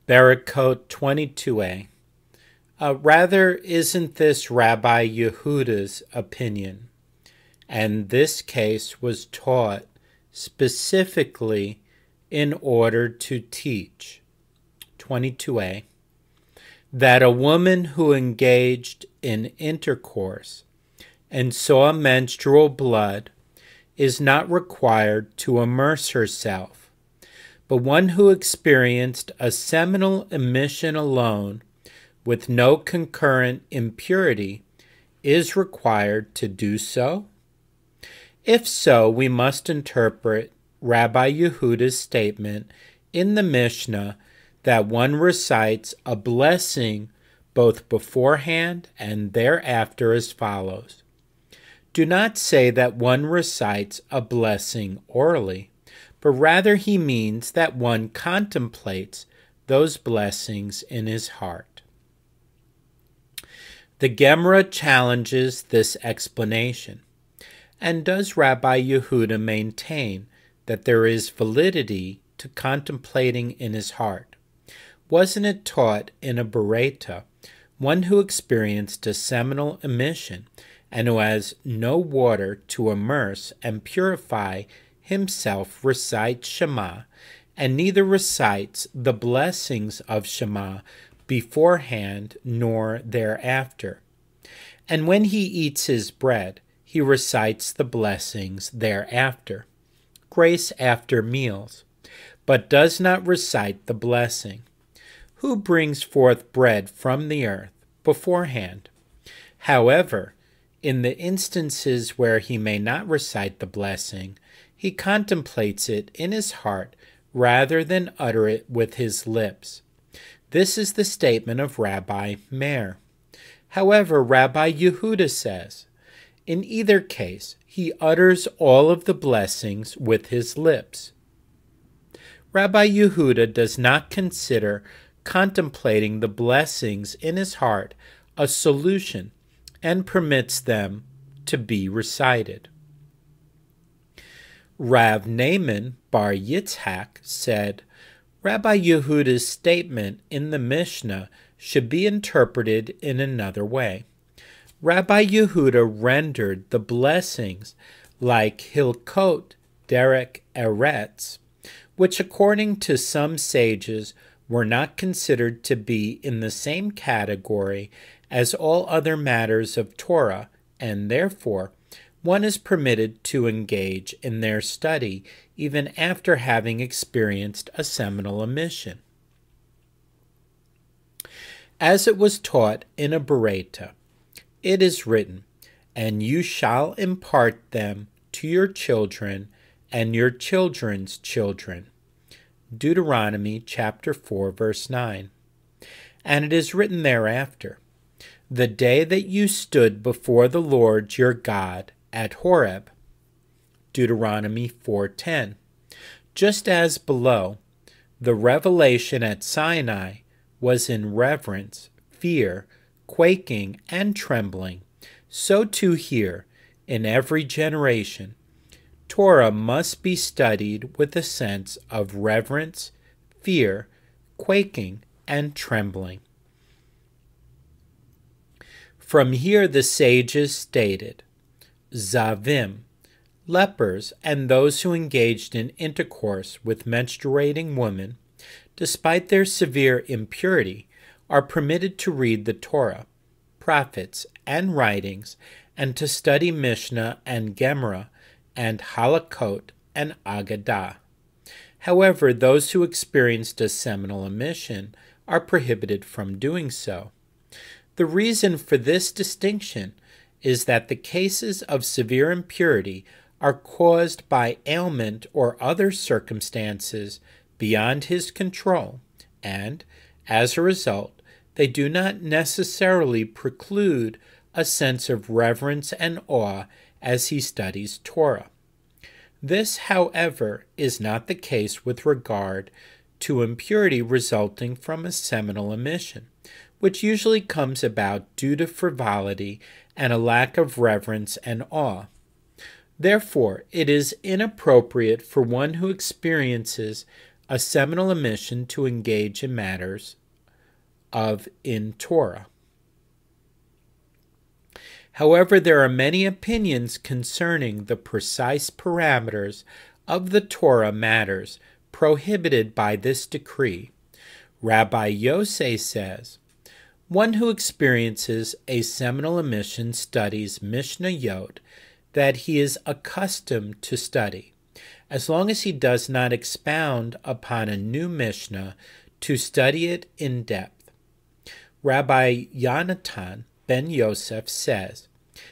Berakhot 22a. Rather, isn't this Rabbi Yehuda's opinion? And this case was taught specifically in order to teach, 22a, that a woman who engaged in intercourse and saw menstrual blood is not required to immerse herself, but one who experienced a seminal emission alone with no concurrent impurity is required to do so? If so, we must interpret Rabbi Yehuda's statement in the Mishnah that one recites a blessing both beforehand and thereafter as follows. Do not say that one recites a blessing orally, but rather he means that one contemplates those blessings in his heart. The Gemara challenges this explanation. And does Rabbi Yehuda maintain that there is validity to contemplating in his heart? Wasn't it taught in a Bereta, one who experienced a seminal emission and who has no water to immerse and purify himself recites Shema, and neither recites the blessings of Shema beforehand nor thereafter? And when he eats his bread, he recites the blessings thereafter, grace after meals, but does not recite the blessing. Who brings forth bread from the earth beforehand? However, in the instances where he may not recite the blessing, he contemplates it in his heart rather than utter it with his lips. This is the statement of Rabbi Meir. However, Rabbi Yehuda says, in either case, he utters all of the blessings with his lips. Rabbi Yehuda does not consider contemplating the blessings in his heart a solution and permits them to be recited. Rav Naaman bar Yitzhak said, Rabbi Yehuda's statement in the Mishnah should be interpreted in another way. Rabbi Yehuda rendered the blessings like Hilkot Derek Eretz, which according to some sages were not considered to be in the same category as all other matters of Torah, and therefore one is permitted to engage in their study even after having experienced a seminal emission. As it was taught in a Bereta, it is written, and you shall impart them to your children and your children's children. Deuteronomy chapter 4, verse 9. And it is written thereafter, the day that you stood before the Lord your God at Horeb. Deuteronomy 4:10. Just as below, the revelation at Sinai was in reverence, fear, quaking, and trembling, so too here, in every generation, Torah must be studied with a sense of reverence, fear, quaking, and trembling. From here the sages stated, Zavim, lepers, and those who engaged in intercourse with menstruating women, despite their severe impurity, are permitted to read the Torah, prophets, and writings, and to study Mishnah and Gemara, and Halakot and Agadah. However, those who experienced a seminal emission are prohibited from doing so. The reason for this distinction is that the cases of severe impurity are caused by ailment or other circumstances beyond his control, and, as a result, they do not necessarily preclude a sense of reverence and awe as he studies Torah. This, however, is not the case with regard to impurity resulting from a seminal emission, which usually comes about due to frivolity and a lack of reverence and awe. Therefore, it is inappropriate for one who experiences a seminal omission to engage in matters in Torah. However, there are many opinions concerning the precise parameters of the Torah matters prohibited by this decree. Rabbi Yosei says, one who experiences a seminal omission studies Mishnah Yod that he is accustomed to study, as long as he does not expound upon a new Mishnah to study it in depth. Rabbi Yonatan ben Yosef says,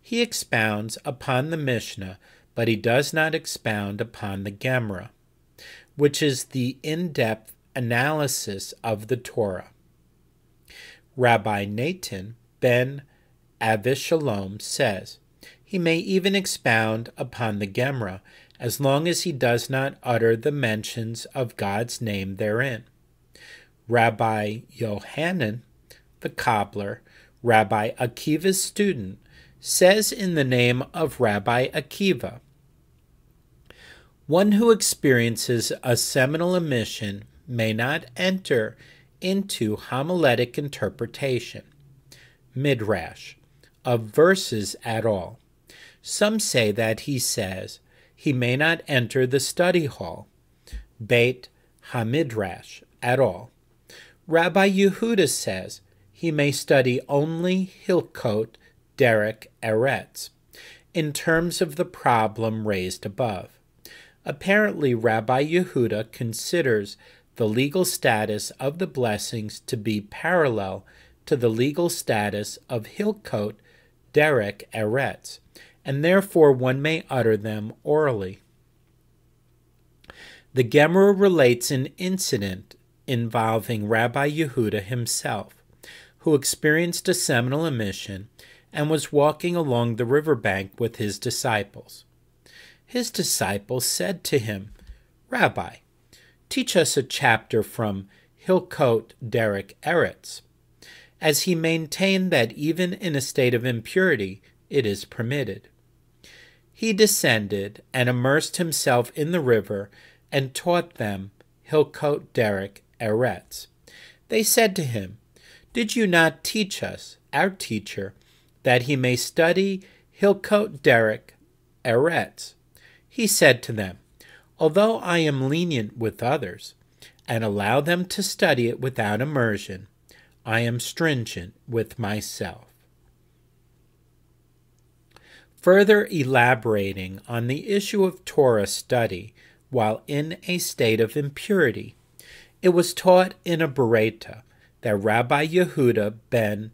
he expounds upon the Mishnah, but he does not expound upon the Gemara, which is the in-depth analysis of the Torah. Rabbi Natan ben Avishalom says, he may even expound upon the Gemara, as long as he does not utter the mentions of God's name therein. Rabbi Yohanan, the cobbler, Rabbi Akiva's student, says in the name of Rabbi Akiva, one who experiences a seminal omission may not enter into homiletic interpretation, midrash, of verses at all. Some say that he says he may not enter the study hall, Beit HaMidrash, at all. Rabbi Yehuda says he may study only Hilkot Derek Eretz, in terms of the problem raised above. Apparently, Rabbi Yehuda considers the legal status of the blessings to be parallel to the legal status of Hilkot Derek Eretz, and therefore one may utter them orally. The Gemara relates an incident involving Rabbi Yehuda himself, who experienced a seminal omission and was walking along the riverbank with his disciples. His disciples said to him, Rabbi, teach us a chapter from Hilkot Derek Eretz, as he maintained that even in a state of impurity it is permitted. He descended and immersed himself in the river and taught them Hilkot Derek Eretz. They said to him, did you not teach us, our teacher, that he may study Hilkot Derek Eretz? He said to them, although I am lenient with others and allow them to study it without immersion, I am stringent with myself. Further elaborating on the issue of Torah study while in a state of impurity, it was taught in a Berakhot that Rabbi Yehuda ben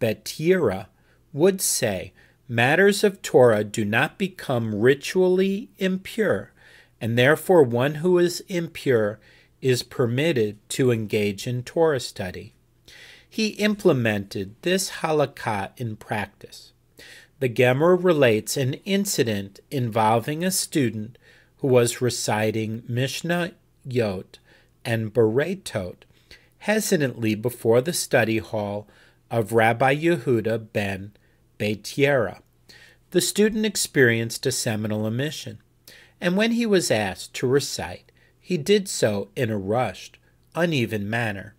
Betira would say, matters of Torah do not become ritually impure, and therefore one who is impure is permitted to engage in Torah study. He implemented this halakha in practice. The Gemara relates an incident involving a student who was reciting Mishnah Yot and Berakhot hesitantly before the study hall of Rabbi Yehuda ben Betira. The student experienced a seminal omission, and when he was asked to recite, he did so in a rushed, uneven manner,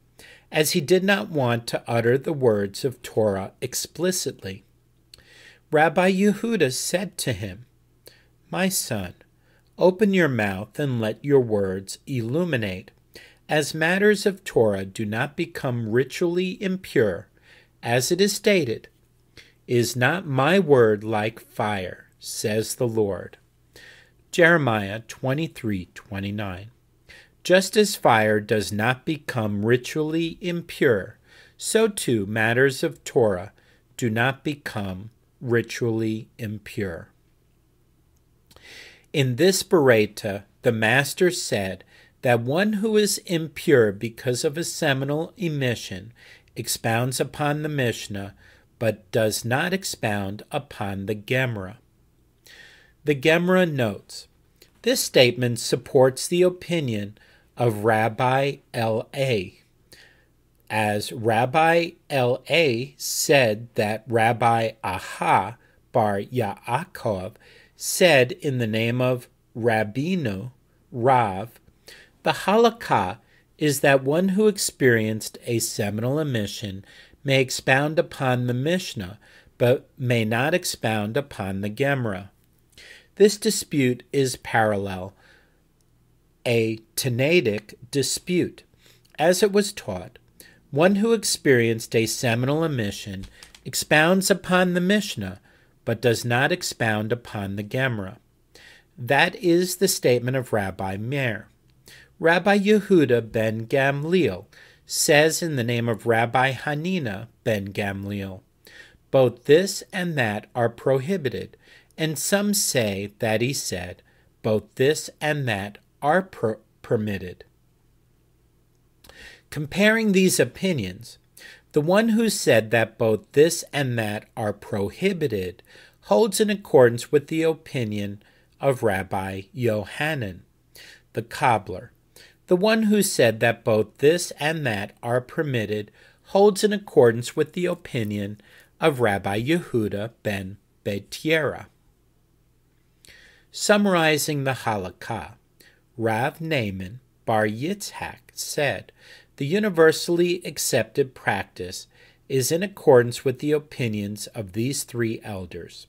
as he did not want to utter the words of Torah explicitly. Rabbi Yehuda said to him, my son, open your mouth and let your words illuminate, as matters of Torah do not become ritually impure, as it is stated, is not my word like fire, says the Lord. Jeremiah 23:29. Just as fire does not become ritually impure, so too matters of Torah do not become ritually impure. In this Berakhot, the Master said that one who is impure because of a seminal emission expounds upon the Mishnah, but does not expound upon the Gemara. The Gemara notes, this statement supports the opinion of Rabbi L.A., as Rabbi L.A. said that Rabbi Aha bar Yaakov said in the name of Rabbeinu, Rav, The halakha is that one who experienced a seminal emission may expound upon the Mishnah, but may not expound upon the Gemara. This dispute is parallel, a Tanaitic dispute. As it was taught, one who experienced a seminal emission expounds upon the Mishnah, but does not expound upon the Gemara. That is the statement of Rabbi Meir. Rabbi Yehuda ben Gamliel says in the name of Rabbi Hanina ben Gamliel, both this and that are prohibited, and some say that he said, both this and that are permitted. Comparing these opinions, the one who said that both this and that are prohibited holds in accordance with the opinion of Rabbi Yohanan, the cobbler. The one who said that both this and that are permitted holds in accordance with the opinion of Rabbi Yehuda ben Beitiera. Summarizing the halakha, Rav Naaman bar Yitzhak said, the universally accepted practice is in accordance with the opinions of these three elders,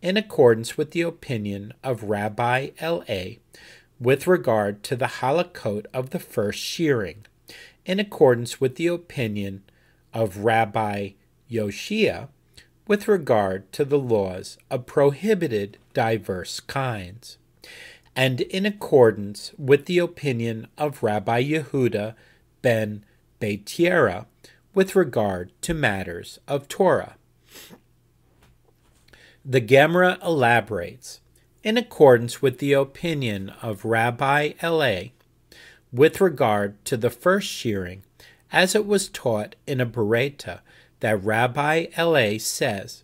in accordance with the opinion of Rabbi L.A., with regard to the halakot of the first shearing, in accordance with the opinion of Rabbi Yoshia, with regard to the laws of prohibited diverse kinds, and in accordance with the opinion of Rabbi Yehuda ben Beitiera, with regard to matters of Torah. The Gemara elaborates, in accordance with the opinion of Rabbi L.A., with regard to the first shearing, as it was taught in a Bereta, that Rabbi L.A. says,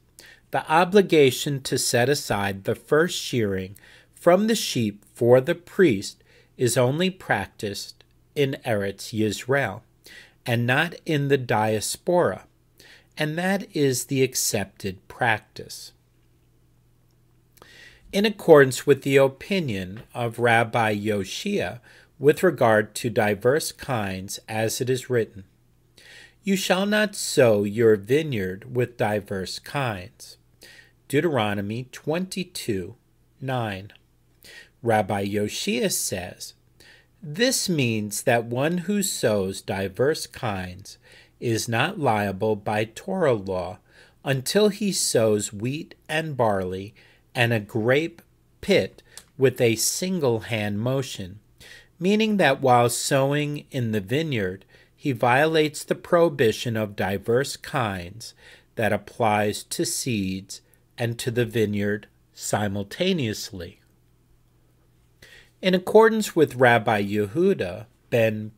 the obligation to set aside the first shearing from the sheep for the priest is only practiced in Eretz Yisrael, and not in the diaspora, and that is the accepted practice. In accordance with the opinion of Rabbi Yoshia with regard to diverse kinds, as it is written, you shall not sow your vineyard with diverse kinds. Deuteronomy 22:9. Rabbi Yoshia says, this means that one who sows diverse kinds is not liable by Torah law until he sows wheat and barley and a grape pit with a single hand motion, meaning that while sowing in the vineyard, he violates the prohibition of diverse kinds that applies to seeds and to the vineyard simultaneously. In accordance with Rabbi Yehuda ben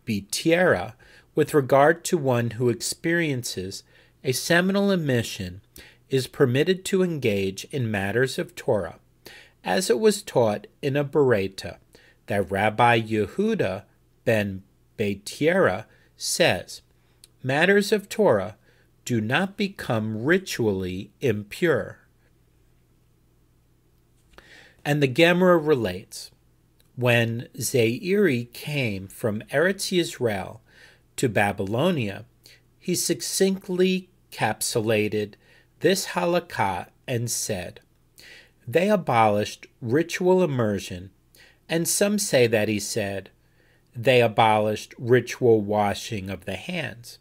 Beitiera, with regard to one who experiences a seminal emission, is permitted to engage in matters of Torah, as it was taught in a Bereta, that Rabbi Yehuda ben Beitiera says, matters of Torah do not become ritually impure. And the Gemara relates, when Zeiri came from Eretz Yisrael to Babylonia, he succinctly capsulated this halakha and said, they abolished ritual immersion, and some say that he said, they abolished ritual washing of the hands.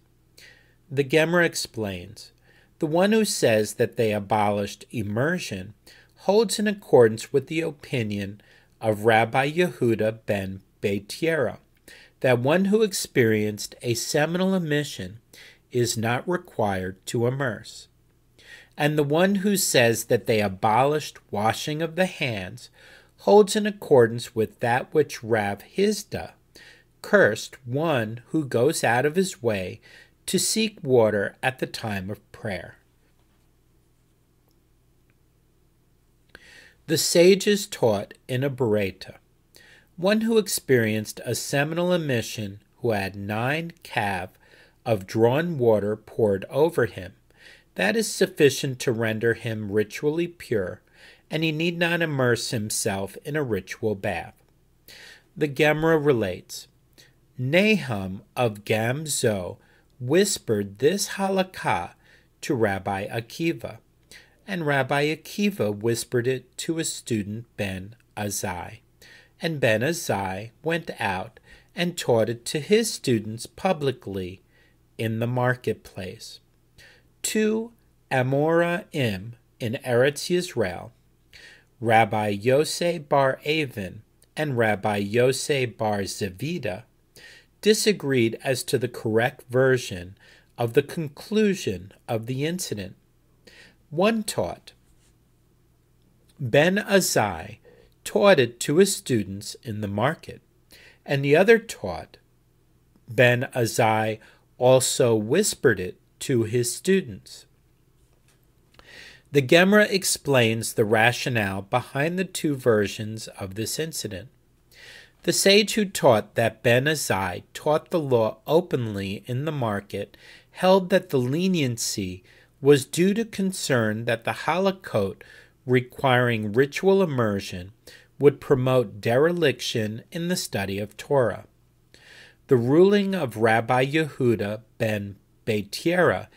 The Gemara explains, the one who says that they abolished immersion holds in accordance with the opinion of Rabbi Yehuda ben Beitiera, that one who experienced a seminal emission is not required to immerse. And the one who says that they abolished washing of the hands holds in accordance with that which Rav Hizda cursed one who goes out of his way to seek water at the time of prayer. The sages taught in a Bereta, one who experienced a seminal emission who had 9 kav of drawn water poured over him, that is sufficient to render him ritually pure, and he need not immerse himself in a ritual bath. The Gemara relates, Nahum of Gamzo whispered this halakha to Rabbi Akiva, and Rabbi Akiva whispered it to his student Ben Azai, and Ben Azai went out and taught it to his students publicly in the marketplace. Two Amoraim in Eretz Yisrael, Rabbi Yosei bar Avin and Rabbi Yosei bar Zevida, disagreed as to the correct version of the conclusion of the incident. One taught, Ben Azai taught it to his students in the market, and the other taught, Ben Azai also whispered it to his students. The Gemara explains the rationale behind the two versions of this incident. The sage who taught that Ben Azai taught the law openly in the market held that the leniency was due to concern that the halakot requiring ritual immersion would promote dereliction in the study of Torah. The ruling of Rabbi Yehuda ben Beitiera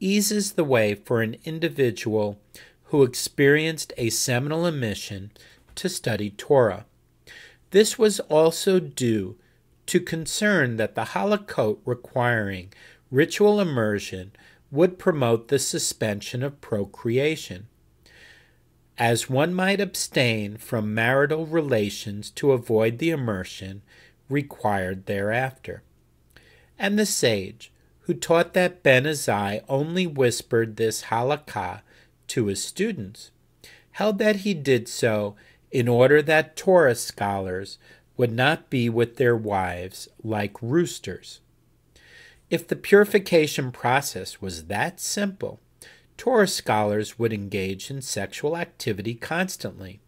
eases the way for an individual who experienced a seminal emission to study Torah. This was also due to concern that the halakot requiring ritual immersion would promote the suspension of procreation, as one might abstain from marital relations to avoid the immersion required thereafter. And the sage, who taught that Ben Azai only whispered this halakha to his students, held that he did so in order that Torah scholars would not be with their wives like roosters. If the purification process was that simple, Torah scholars would engage in sexual activity constantly,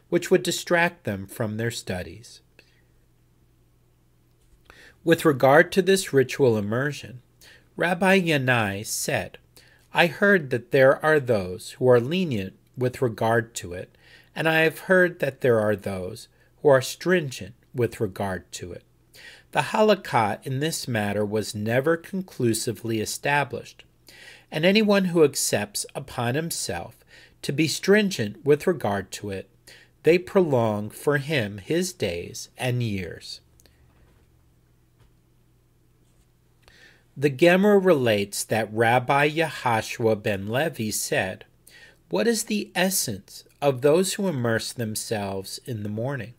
which would distract them from their studies. With regard to this ritual immersion, Rabbi Yanai said, I heard that there are those who are lenient with regard to it, and I have heard that there are those who are stringent with regard to it. The halakha in this matter was never conclusively established, and anyone who accepts upon himself to be stringent with regard to it, they prolong for him his days and years. The Gemara relates that Rabbi Yahashua ben Levi said, What is the essence of those who immerse themselves in the morning?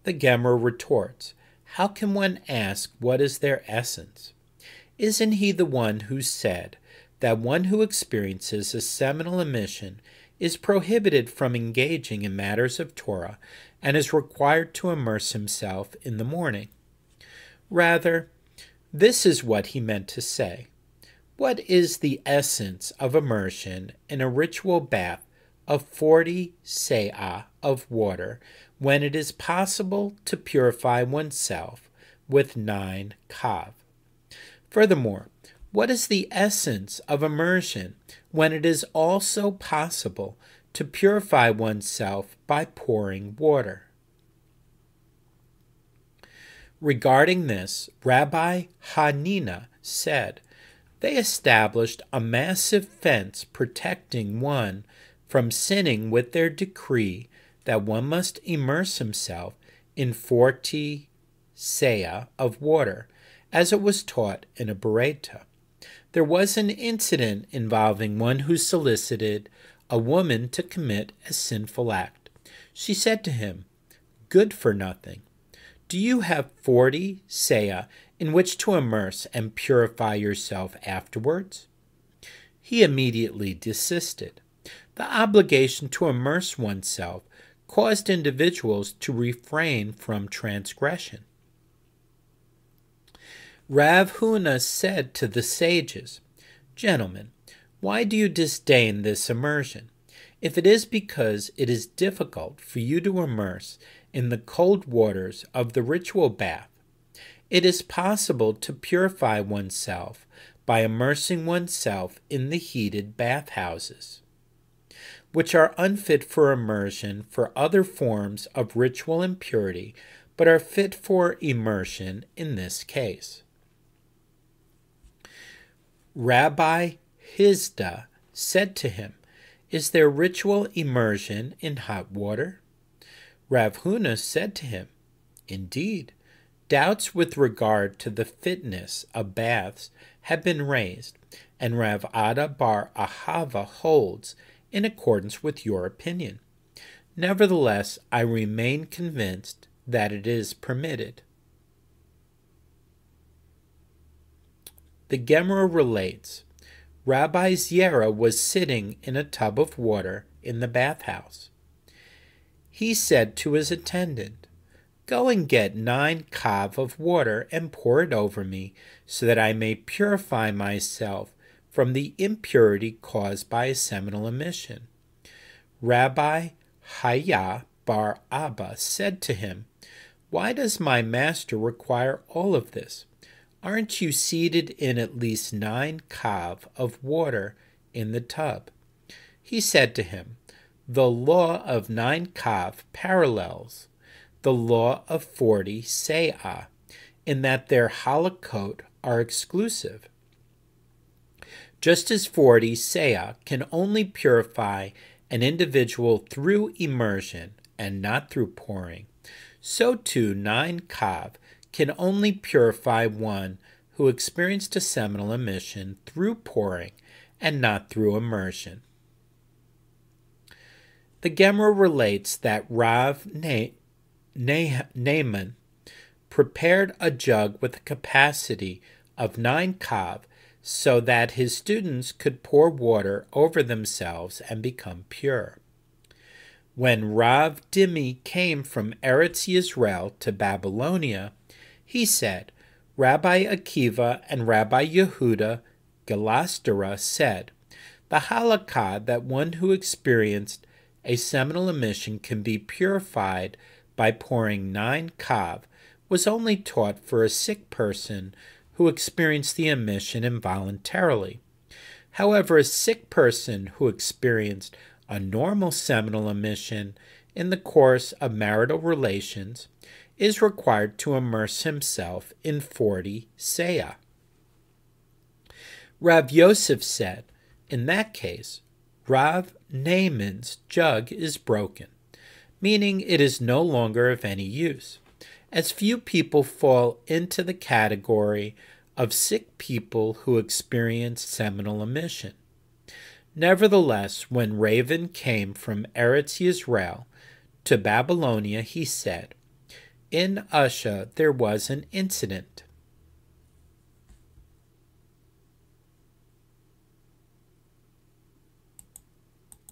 The Gemara retorts, How can one ask what is their essence? Isn't he the one who said that one who experiences a seminal emission is prohibited from engaging in matters of Torah and is required to immerse himself in the morning? Rather, this is what he meant to say. What is the essence of immersion in a ritual bath of 40 se'ah of water when it is possible to purify oneself with 9 kav? Furthermore, what is the essence of immersion when it is also possible to purify oneself by pouring water? Regarding this, Rabbi Hanina said, They established a massive fence protecting one from sinning with their decree that one must immerse himself in 40 se'ah of water, as it was taught in a Bereta. There was an incident involving one who solicited a woman to commit a sinful act. She said to him, Good for nothing. Do you have 40 se'ah in which to immerse and purify yourself afterwards? He immediately desisted. The obligation to immerse oneself caused individuals to refrain from transgression. Rav Huna said to the sages, Gentlemen, why do you disdain this immersion? If it is because it is difficult for you to immerse in the cold waters of the ritual bath, it is possible to purify oneself by immersing oneself in the heated bathhouses, which are unfit for immersion for other forms of ritual impurity, but are fit for immersion in this case. Rabbi Hizda said to him, "Is there ritual immersion in hot water?" Rav Huna said to him, "Indeed, doubts with regard to the fitness of baths have been raised, and Rav Ada bar Ahava holds in accordance with your opinion. Nevertheless, I remain convinced that it is permitted." The Gemara relates, Rabbi Zera was sitting in a tub of water in the bathhouse. He said to his attendant, "Go and get 9 kav of water and pour it over me, so that I may purify myself from the impurity caused by a seminal emission." Rabbi Haya bar Abba said to him, "Why does my master require all of this? Aren't you seated in at least 9 kav of water in the tub?" He said to him, "The law of 9 kav parallels the law of 40 se'ah, in that their halakot are exclusive. Just as 40 se'ah can only purify an individual through immersion and not through pouring, so too 9 kav can only purify one who experienced a seminal emission through pouring and not through immersion. The Gemara relates that Rav Naaman prepared a jug with a capacity of 9 kav so that his students could pour water over themselves and become pure. When Rav Dimi came from Eretz Yisrael to Babylonia, he said, Rabbi Akiva and Rabbi Yehuda Galastera said, "The halakha that one who experienced a seminal emission can be purified by pouring 9 kav was only taught for a sick person who experienced the emission involuntarily. However, a sick person who experienced a normal seminal emission in the course of marital relations is required to immerse himself in 40 se'ah." Rav Yosef said, "In that case, Rav Naaman's jug is broken, meaning it is no longer of any use, as few people fall into the category of sick people who experience seminal emission. Nevertheless, when Raven came from Eretz Yisrael to Babylonia, he said, 'In Usha there was an incident.